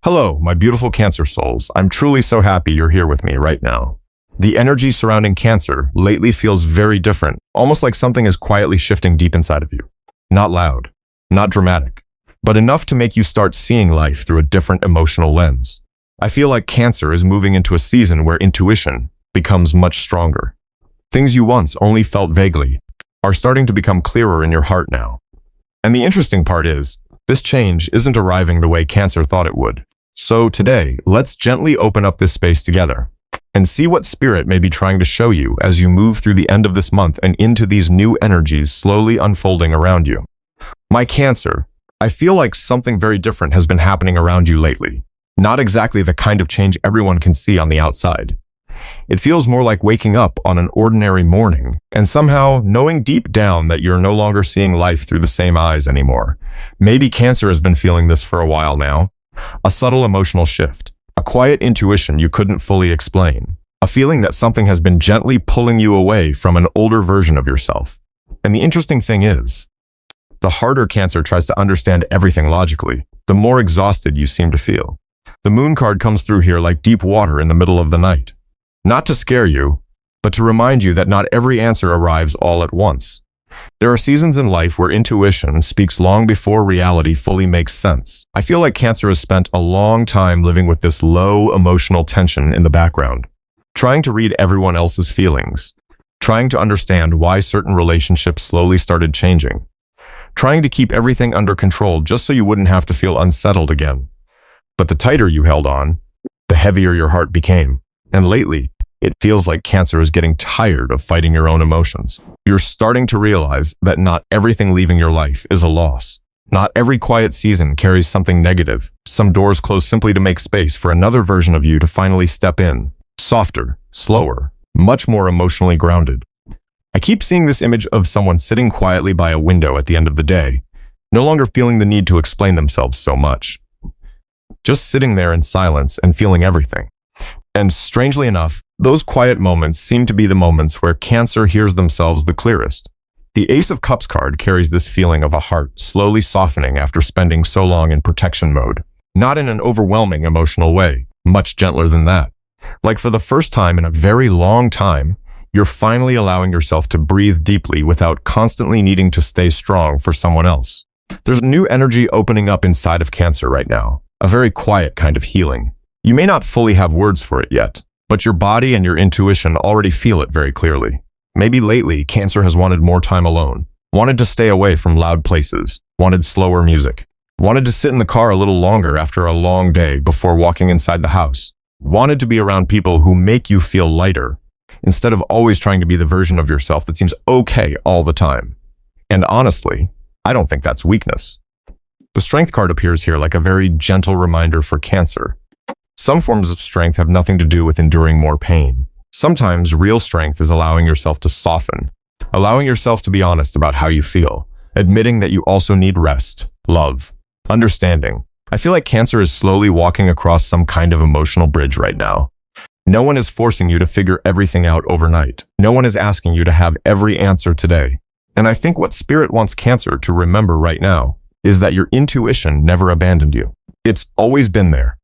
Hello, my beautiful Cancer souls. I'm truly so happy you're here with me right now. The energy surrounding Cancer lately feels very different, almost like something is quietly shifting deep inside of you. Not loud, not dramatic, but enough to make you start seeing life through a different emotional lens. I feel like Cancer is moving into a season where intuition becomes much stronger. Things you once only felt vaguely are starting to become clearer in your heart now. And the interesting part is, this change isn't arriving the way Cancer thought it would. So today, let's gently open up this space together and see what spirit may be trying to show you as you move through the end of this month and into these new energies slowly unfolding around you. My Cancer, I feel like something very different has been happening around you lately. Not exactly the kind of change everyone can see on the outside. It feels more like waking up on an ordinary morning and somehow knowing deep down that you're no longer seeing life through the same eyes anymore. Maybe Cancer has been feeling this for a while now. A subtle emotional shift, a quiet intuition you couldn't fully explain, a feeling that something has been gently pulling you away from an older version of yourself. And the interesting thing is, the harder Cancer tries to understand everything logically, the more exhausted you seem to feel. The Moon card comes through here like deep water in the middle of the night. Not to scare you, but to remind you that not every answer arrives all at once. There are seasons in life where intuition speaks long before reality fully makes sense. I feel like Cancer has spent a long time living with this low emotional tension in the background, trying to read everyone else's feelings, trying to understand why certain relationships slowly started changing, trying to keep everything under control just so you wouldn't have to feel unsettled again. But the tighter you held on, the heavier your heart became. And lately, it feels like Cancer is getting tired of fighting your own emotions. You're starting to realize that not everything leaving your life is a loss. Not every quiet season carries something negative. Some doors close simply to make space for another version of you to finally step in. Softer, slower, much more emotionally grounded. I keep seeing this image of someone sitting quietly by a window at the end of the day, no longer feeling the need to explain themselves so much. Just sitting there in silence and feeling everything. And strangely enough, those quiet moments seem to be the moments where Cancer hears themselves the clearest. The Ace of Cups card carries this feeling of a heart slowly softening after spending so long in protection mode. Not in an overwhelming emotional way, much gentler than that. Like for the first time in a very long time, you're finally allowing yourself to breathe deeply without constantly needing to stay strong for someone else. There's a new energy opening up inside of Cancer right now, a very quiet kind of healing. You may not fully have words for it yet, but your body and your intuition already feel it very clearly. Maybe lately, Cancer has wanted more time alone, wanted to stay away from loud places, wanted slower music, wanted to sit in the car a little longer after a long day before walking inside the house, wanted to be around people who make you feel lighter, instead of always trying to be the version of yourself that seems okay all the time. And honestly, I don't think that's weakness. The Strength card appears here like a very gentle reminder for Cancer. Some forms of strength have nothing to do with enduring more pain. Sometimes real strength is allowing yourself to soften, allowing yourself to be honest about how you feel, admitting that you also need rest, love, understanding. I feel like Cancer is slowly walking across some kind of emotional bridge right now. No one is forcing you to figure everything out overnight. No one is asking you to have every answer today. And I think what Spirit wants Cancer to remember right now is that your intuition never abandoned you. It's always been there.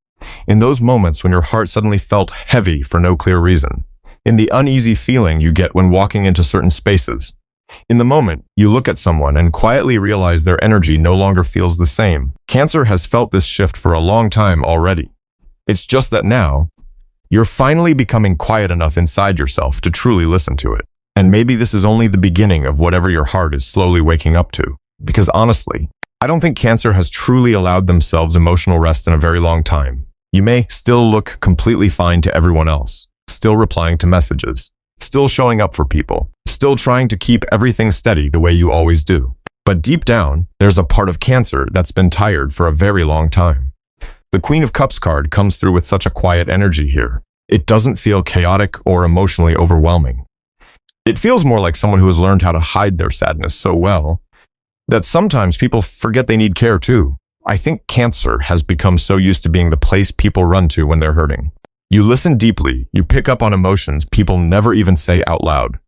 In those moments when your heart suddenly felt heavy for no clear reason. In the uneasy feeling you get when walking into certain spaces. In the moment you look at someone and quietly realize their energy no longer feels the same. Cancer has felt this shift for a long time already. It's just that now, you're finally becoming quiet enough inside yourself to truly listen to it. And maybe this is only the beginning of whatever your heart is slowly waking up to. Because honestly, I don't think Cancer has truly allowed themselves emotional rest in a very long time. You may still look completely fine to everyone else, still replying to messages, still showing up for people, still trying to keep everything steady the way you always do. But deep down, there's a part of Cancer that's been tired for a very long time. The Queen of Cups card comes through with such a quiet energy here. It doesn't feel chaotic or emotionally overwhelming. It feels more like someone who has learned how to hide their sadness so well that sometimes people forget they need care too. I think Cancer has become so used to being the place people run to when they're hurting. You listen deeply, you pick up on emotions people never even say out loud.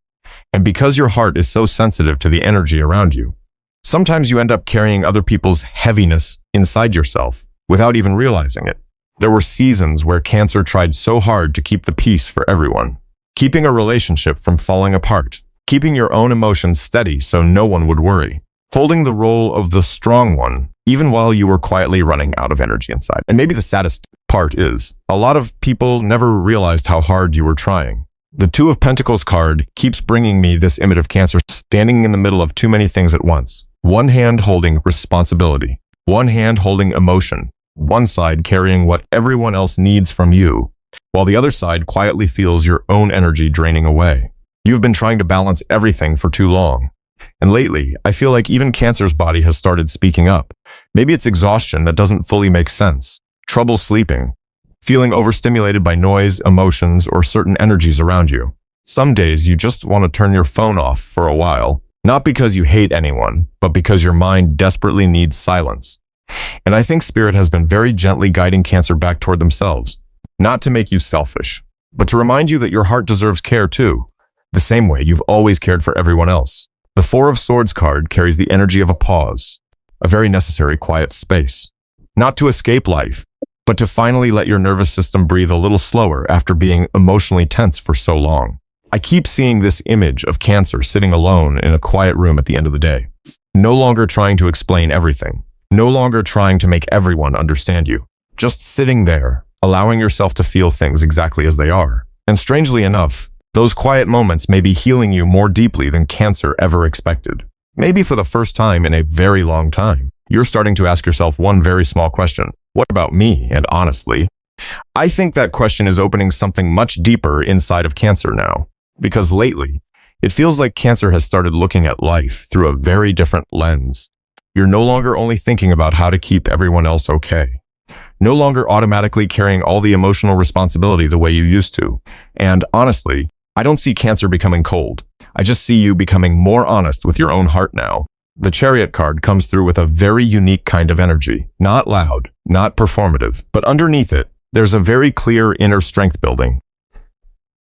And because your heart is so sensitive to the energy around you, sometimes you end up carrying other people's heaviness inside yourself without even realizing it. There were seasons where Cancer tried so hard to keep the peace for everyone, keeping a relationship from falling apart, keeping your own emotions steady so no one would worry, holding the role of the strong one, even while you were quietly running out of energy inside. And maybe the saddest part is, a lot of people never realized how hard you were trying. The Two of Pentacles card keeps bringing me this image of Cancer standing in the middle of too many things at once. One hand holding responsibility, one hand holding emotion, one side carrying what everyone else needs from you, while the other side quietly feels your own energy draining away. You've been trying to balance everything for too long. And lately, I feel like even Cancer's body has started speaking up. Maybe it's exhaustion that doesn't fully make sense, trouble sleeping, feeling overstimulated by noise, emotions, or certain energies around you. Some days you just want to turn your phone off for a while, not because you hate anyone, but because your mind desperately needs silence. And I think Spirit has been very gently guiding Cancer back toward themselves, not to make you selfish, but to remind you that your heart deserves care too, the same way you've always cared for everyone else. The Four of Swords card carries the energy of a pause, a very necessary quiet space, not to escape life, but to finally let your nervous system breathe a little slower after being emotionally tense for so long. I keep seeing this image of Cancer sitting alone in a quiet room at the end of the day, no longer trying to explain everything, no longer trying to make everyone understand you, just sitting there, allowing yourself to feel things exactly as they are. And strangely enough, those quiet moments may be healing you more deeply than Cancer ever expected. Maybe for the first time in a very long time, you're starting to ask yourself one very small question. What about me? And honestly, I think that question is opening something much deeper inside of Cancer now. Because lately, it feels like Cancer has started looking at life through a very different lens. You're no longer only thinking about how to keep everyone else okay. No longer automatically carrying all the emotional responsibility the way you used to. And honestly, I don't see Cancer becoming cold. I just see you becoming more honest with your own heart now. The Chariot card comes through with a very unique kind of energy. Not loud, not performative, but underneath it, there's a very clear inner strength building.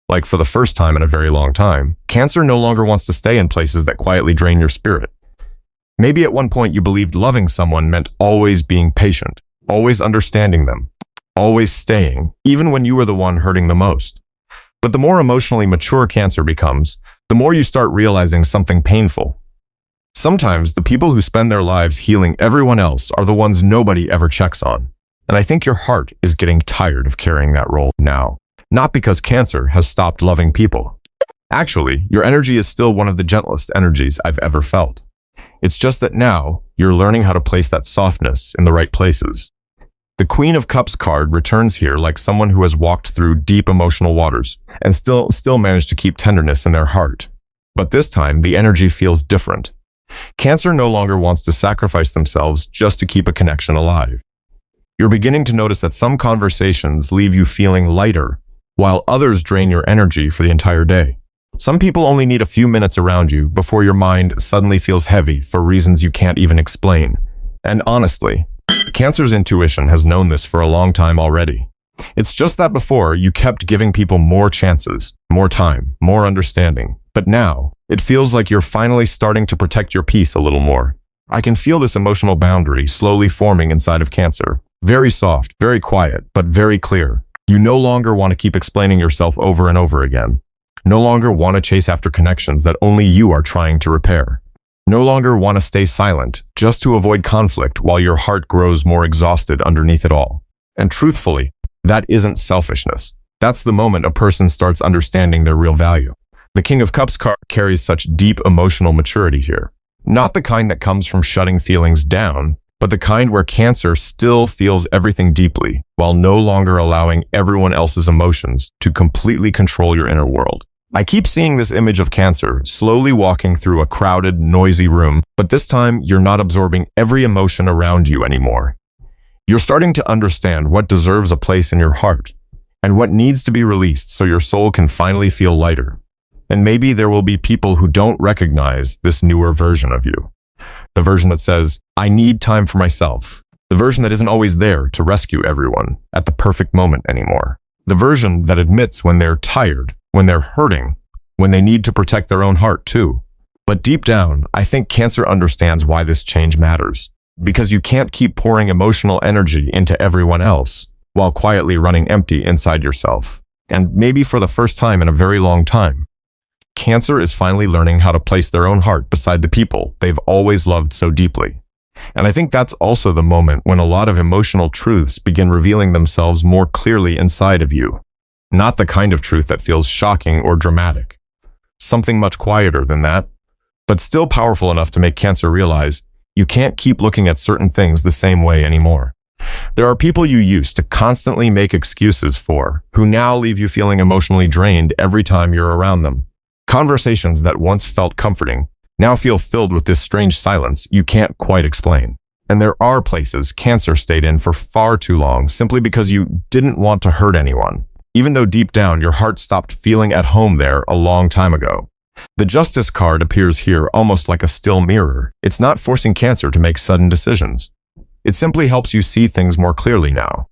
Like for the first time in a very long time, Cancer no longer wants to stay in places that quietly drain your spirit. Maybe at one point you believed loving someone meant always being patient, always understanding them, always staying, even when you were the one hurting the most. But the more emotionally mature Cancer becomes, the more you start realizing something painful. Sometimes the people who spend their lives healing everyone else are the ones nobody ever checks on. And I think your heart is getting tired of carrying that role now. Not because Cancer has stopped loving people. Actually, your energy is still one of the gentlest energies I've ever felt. It's just that now, you're learning how to place that softness in the right places. The Queen of Cups card returns here like someone who has walked through deep emotional waters and still managed to keep tenderness in their heart. But this time, the energy feels different. Cancer no longer wants to sacrifice themselves just to keep a connection alive. You're beginning to notice that some conversations leave you feeling lighter, while others drain your energy for the entire day. Some people only need a few minutes around you before your mind suddenly feels heavy for reasons you can't even explain. And honestly, Cancer's intuition has known this for a long time already. It's just that before, you kept giving people more chances, more time, more understanding. But now, it feels like you're finally starting to protect your peace a little more. I can feel this emotional boundary slowly forming inside of Cancer. Very soft, very quiet, but very clear. You no longer want to keep explaining yourself over and over again. No longer want to chase after connections that only you are trying to repair. No longer want to stay silent just to avoid conflict while your heart grows more exhausted underneath it all. And truthfully, that isn't selfishness. That's the moment a person starts understanding their real value. The King of Cups card carries such deep emotional maturity here. Not the kind that comes from shutting feelings down, but the kind where Cancer still feels everything deeply, while no longer allowing everyone else's emotions to completely control your inner world. I keep seeing this image of Cancer slowly walking through a crowded, noisy room, but this time you're not absorbing every emotion around you anymore. You're starting to understand what deserves a place in your heart, and what needs to be released so your soul can finally feel lighter. And maybe there will be people who don't recognize this newer version of you. The version that says, I need time for myself. The version that isn't always there to rescue everyone at the perfect moment anymore. The version that admits when they're tired, when they're hurting, when they need to protect their own heart too. But deep down, I think Cancer understands why this change matters. Because you can't keep pouring emotional energy into everyone else, while quietly running empty inside yourself. And maybe for the first time in a very long time, Cancer is finally learning how to place their own heart beside the people they've always loved so deeply. And I think that's also the moment when a lot of emotional truths begin revealing themselves more clearly inside of you. Not the kind of truth that feels shocking or dramatic. Something much quieter than that, but still powerful enough to make Cancer realize you can't keep looking at certain things the same way anymore. There are people you used to constantly make excuses for, who now leave you feeling emotionally drained every time you're around them. Conversations that once felt comforting now feel filled with this strange silence you can't quite explain. And there are places Cancer stayed in for far too long simply because you didn't want to hurt anyone, even though deep down your heart stopped feeling at home there a long time ago. The Justice card appears here almost like a still mirror. It's not forcing Cancer to make sudden decisions. It simply helps you see things more clearly now,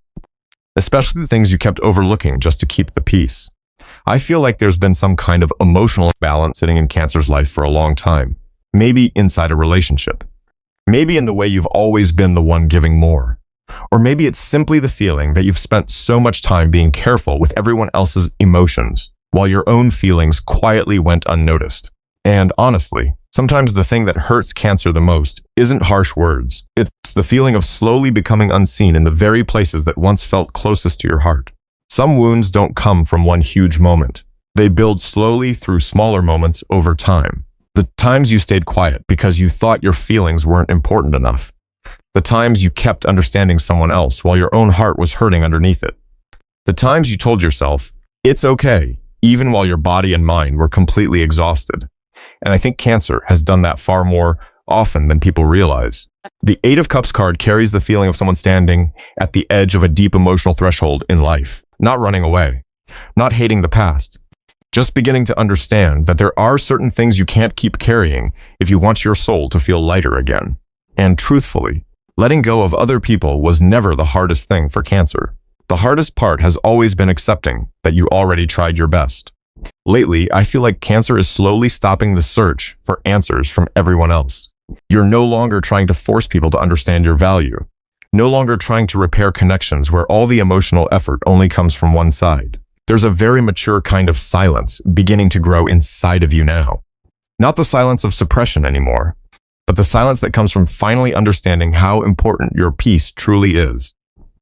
especially the things you kept overlooking just to keep the peace. I feel like there's been some kind of emotional balance sitting in Cancer's life for a long time. Maybe inside a relationship. Maybe in the way you've always been the one giving more. Or maybe it's simply the feeling that you've spent so much time being careful with everyone else's emotions, while your own feelings quietly went unnoticed. And honestly, sometimes the thing that hurts Cancer the most isn't harsh words. It's the feeling of slowly becoming unseen in the very places that once felt closest to your heart. Some wounds don't come from one huge moment. They build slowly through smaller moments over time. The times you stayed quiet because you thought your feelings weren't important enough. The times you kept understanding someone else while your own heart was hurting underneath it. The times you told yourself, it's okay, even while your body and mind were completely exhausted. And I think Cancer has done that far more often than people realize. The Eight of Cups card carries the feeling of someone standing at the edge of a deep emotional threshold in life, not running away, not hating the past, just beginning to understand that there are certain things you can't keep carrying if you want your soul to feel lighter again. And truthfully, letting go of other people was never the hardest thing for Cancer. The hardest part has always been accepting that you already tried your best. Lately, I feel like Cancer is slowly stopping the search for answers from everyone else. You're no longer trying to force people to understand your value, no longer trying to repair connections where all the emotional effort only comes from one side. There's a very mature kind of silence beginning to grow inside of you now. Not the silence of suppression anymore, but the silence that comes from finally understanding how important your peace truly is.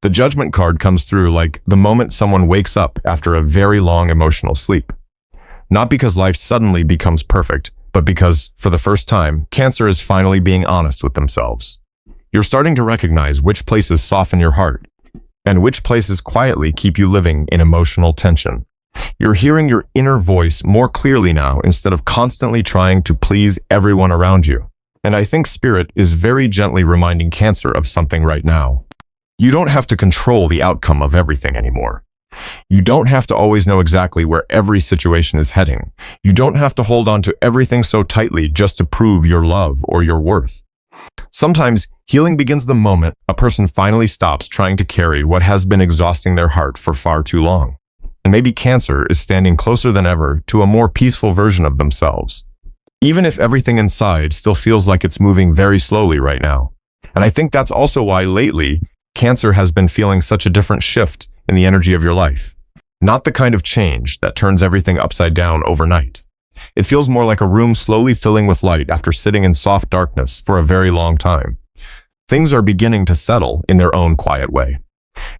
The Judgment card comes through like the moment someone wakes up after a very long emotional sleep. Not because life suddenly becomes perfect, but because, for the first time, Cancer is finally being honest with themselves. You're starting to recognize which places soften your heart, and which places quietly keep you living in emotional tension. You're hearing your inner voice more clearly now instead of constantly trying to please everyone around you. And I think Spirit is very gently reminding Cancer of something right now. You don't have to control the outcome of everything anymore. You don't have to always know exactly where every situation is heading. You don't have to hold on to everything so tightly just to prove your love or your worth. Sometimes healing begins the moment a person finally stops trying to carry what has been exhausting their heart for far too long. And maybe Cancer is standing closer than ever to a more peaceful version of themselves, even if everything inside still feels like it's moving very slowly right now. And I think that's also why lately Cancer has been feeling such a different shift in the energy of your life. Not the kind of change that turns everything upside down overnight. It feels more like a room slowly filling with light after sitting in soft darkness for a very long time. Things are beginning to settle in their own quiet way.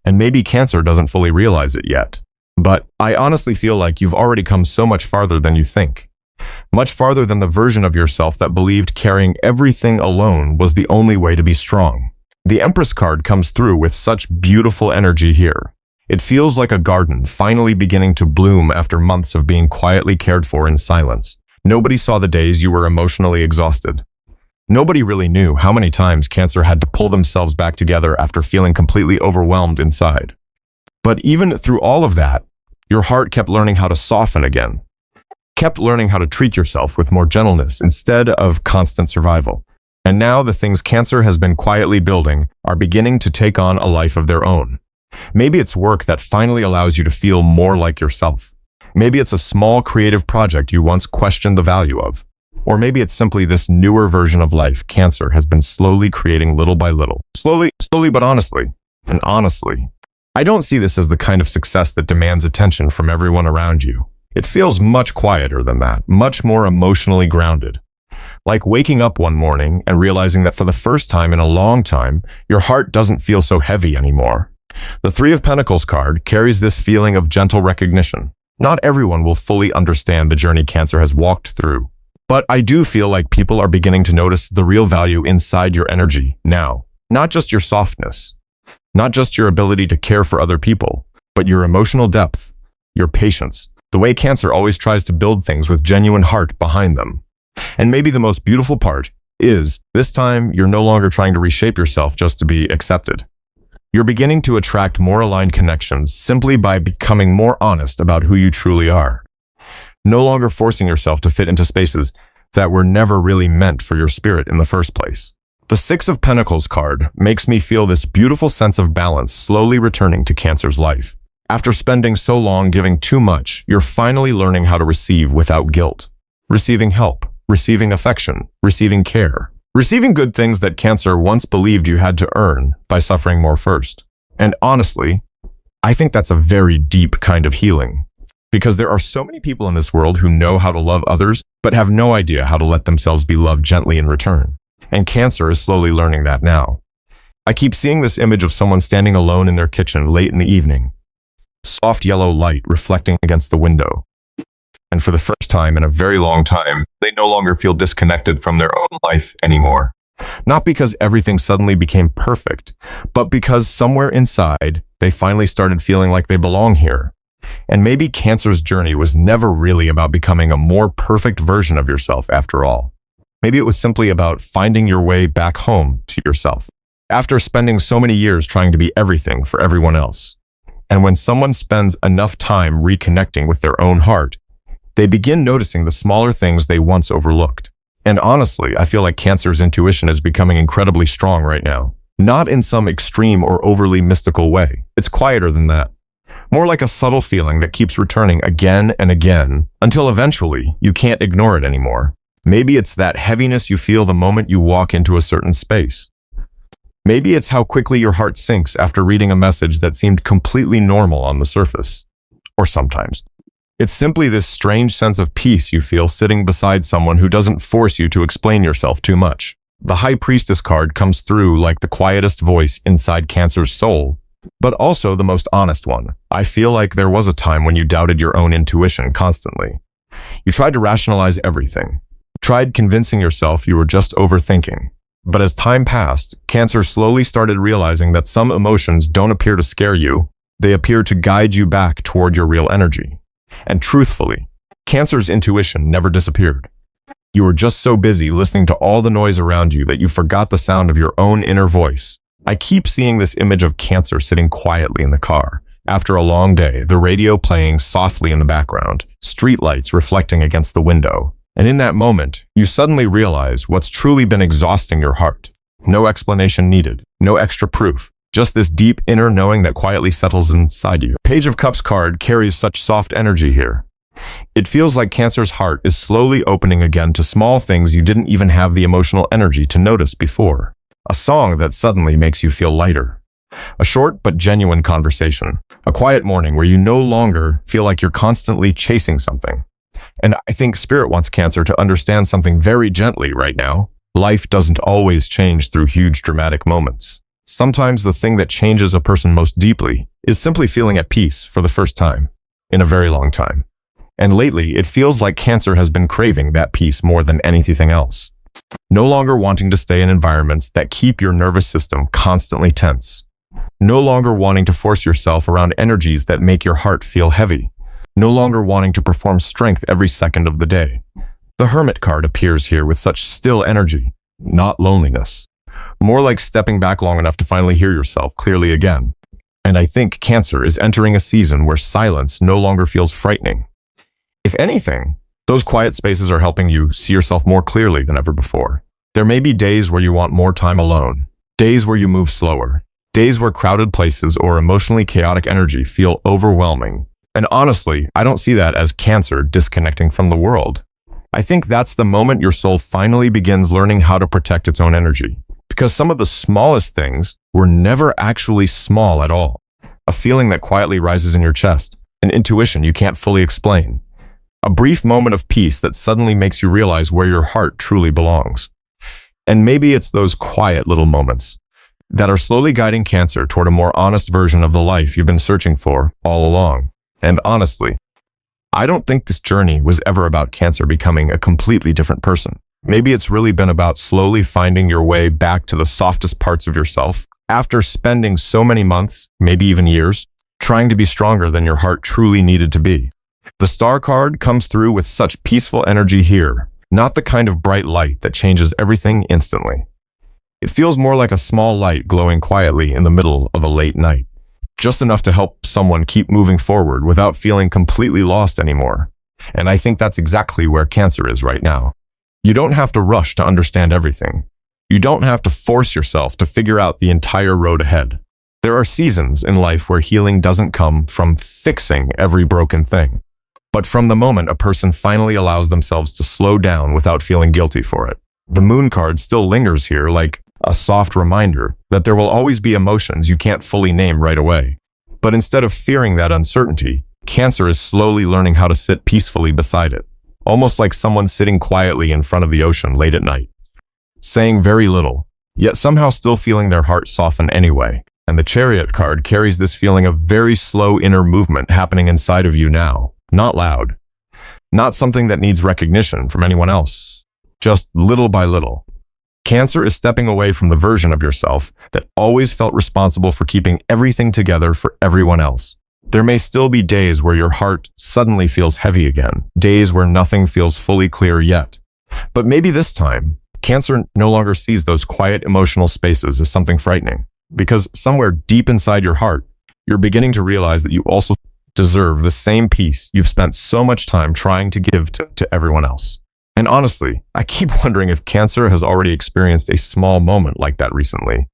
And maybe Cancer doesn't fully realize it yet. But I honestly feel like you've already come so much farther than you think. Much farther than the version of yourself that believed carrying everything alone was the only way to be strong. The Empress card comes through with such beautiful energy here. It feels like a garden finally beginning to bloom after months of being quietly cared for in silence. Nobody saw the days you were emotionally exhausted. Nobody really knew how many times Cancer had to pull themselves back together after feeling completely overwhelmed inside. But even through all of that, your heart kept learning how to soften again. Kept learning how to treat yourself with more gentleness instead of constant survival. And now the things Cancer has been quietly building are beginning to take on a life of their own. Maybe it's work that finally allows you to feel more like yourself. Maybe it's a small creative project you once questioned the value of. Or maybe it's simply this newer version of life Cancer has been slowly creating little by little. Slowly but honestly. And honestly, I don't see this as the kind of success that demands attention from everyone around you. It feels much quieter than that, much more emotionally grounded. Like waking up one morning and realizing that for the first time in a long time, your heart doesn't feel so heavy anymore. The Three of Pentacles card carries this feeling of gentle recognition. Not everyone will fully understand the journey Cancer has walked through, but I do feel like people are beginning to notice the real value inside your energy now. Not just your softness, not just your ability to care for other people, but your emotional depth, your patience, the way Cancer always tries to build things with genuine heart behind them. And maybe the most beautiful part is, this time you're no longer trying to reshape yourself just to be accepted. You're beginning to attract more aligned connections simply by becoming more honest about who you truly are. No longer forcing yourself to fit into spaces that were never really meant for your spirit in the first place. The Six of Pentacles card makes me feel this beautiful sense of balance slowly returning to Cancer's life. After spending so long giving too much, you're finally learning how to receive without guilt. Receiving help, receiving affection, receiving care. Receiving good things that Cancer once believed you had to earn by suffering more first. And honestly, I think that's a very deep kind of healing. Because there are so many people in this world who know how to love others, but have no idea how to let themselves be loved gently in return. And Cancer is slowly learning that now. I keep seeing this image of someone standing alone in their kitchen late in the evening. Soft yellow light reflecting against the window. And for the first time in a very long time, they no longer feel disconnected from their own life anymore. Not because everything suddenly became perfect, but because somewhere inside, they finally started feeling like they belong here. And maybe Cancer's journey was never really about becoming a more perfect version of yourself after all. Maybe it was simply about finding your way back home to yourself, after spending so many years trying to be everything for everyone else. And when someone spends enough time reconnecting with their own heart, they begin noticing the smaller things they once overlooked. And honestly, I feel like Cancer's intuition is becoming incredibly strong right now. Not in some extreme or overly mystical way. It's quieter than that. More like a subtle feeling that keeps returning again and again, until eventually you can't ignore it anymore. Maybe it's that heaviness you feel the moment you walk into a certain space. Maybe it's how quickly your heart sinks after reading a message that seemed completely normal on the surface. Or sometimes it's simply this strange sense of peace you feel sitting beside someone who doesn't force you to explain yourself too much. The High Priestess card comes through like the quietest voice inside Cancer's soul, but also the most honest one. I feel like there was a time when you doubted your own intuition constantly. You tried to rationalize everything, tried convincing yourself you were just overthinking. But as time passed, Cancer slowly started realizing that some emotions don't appear to scare you. They appear to guide you back toward your real energy. And truthfully, Cancer's intuition never disappeared. You were just so busy listening to all the noise around you that you forgot the sound of your own inner voice. I keep seeing this image of Cancer sitting quietly in the car. After a long day, the radio playing softly in the background, streetlights reflecting against the window. And in that moment, you suddenly realize what's truly been exhausting your heart. No explanation needed, no extra proof. Just this deep inner knowing that quietly settles inside you. Page of Cups card carries such soft energy here. It feels like Cancer's heart is slowly opening again to small things you didn't even have the emotional energy to notice before. A song that suddenly makes you feel lighter. A short but genuine conversation. A quiet morning where you no longer feel like you're constantly chasing something. And I think Spirit wants Cancer to understand something very gently right now. Life doesn't always change through huge dramatic moments. Sometimes the thing that changes a person most deeply is simply feeling at peace for the first time in a very long time. And lately, it feels like Cancer has been craving that peace more than anything else. No longer wanting to stay in environments that keep your nervous system constantly tense. No longer wanting to force yourself around energies that make your heart feel heavy. No longer wanting to perform strength every second of the day. The Hermit card appears here with such still energy, not loneliness. More like stepping back long enough to finally hear yourself clearly again. And I think Cancer is entering a season where silence no longer feels frightening. If anything, those quiet spaces are helping you see yourself more clearly than ever before. There may be days where you want more time alone, days where you move slower, days where crowded places or emotionally chaotic energy feel overwhelming. And honestly, I don't see that as Cancer disconnecting from the world. I think that's the moment your soul finally begins learning how to protect its own energy. Because some of the smallest things were never actually small at all. a feeling that quietly rises in your chest, an intuition you can't fully explain, a brief moment of peace that suddenly makes you realize where your heart truly belongs. And maybe it's those quiet little moments that are slowly guiding Cancer toward a more honest version of the life you've been searching for all along. And honestly, I don't think this journey was ever about Cancer becoming a completely different person. Maybe it's really been about slowly finding your way back to the softest parts of yourself after spending so many months, maybe even years, trying to be stronger than your heart truly needed to be. The star card comes through with such peaceful energy here, not the kind of bright light that changes everything instantly. It feels more like a small light glowing quietly in the middle of a late night, just enough to help someone keep moving forward without feeling completely lost anymore. And I think that's exactly where Cancer is right now. You don't have to rush to understand everything. You don't have to force yourself to figure out the entire road ahead. There are seasons in life where healing doesn't come from fixing every broken thing, but from the moment a person finally allows themselves to slow down without feeling guilty for it. The moon card still lingers here like a soft reminder that there will always be emotions you can't fully name right away. But instead of fearing that uncertainty, Cancer is slowly learning how to sit peacefully beside it, almost like someone sitting quietly in front of the ocean late at night, saying very little, yet somehow still feeling their heart soften anyway. And the Chariot card carries this feeling of very slow inner movement happening inside of you now. Not loud. Not something that needs recognition from anyone else. Just little by little. Cancer is stepping away from the version of yourself that always felt responsible for keeping everything together for everyone else. There may still be days where your heart suddenly feels heavy again, days where nothing feels fully clear yet. But maybe this time, Cancer no longer sees those quiet emotional spaces as something frightening, because somewhere deep inside your heart, you're beginning to realize that you also deserve the same peace you've spent so much time trying to give to everyone else. And honestly, I keep wondering if Cancer has already experienced a small moment like that recently.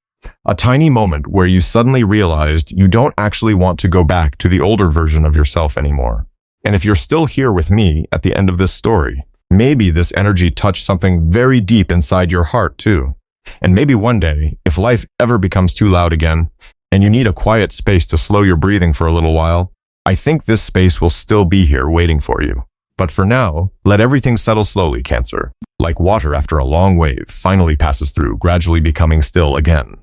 A tiny moment where you suddenly realized you don't actually want to go back to the older version of yourself anymore. And if you're still here with me at the end of this story, maybe this energy touched something very deep inside your heart too. And maybe one day, if life ever becomes too loud again, and you need a quiet space to slow your breathing for a little while, I think this space will still be here waiting for you. But for now, let everything settle slowly, Cancer. Like water after a long wave finally passes through, gradually becoming still again.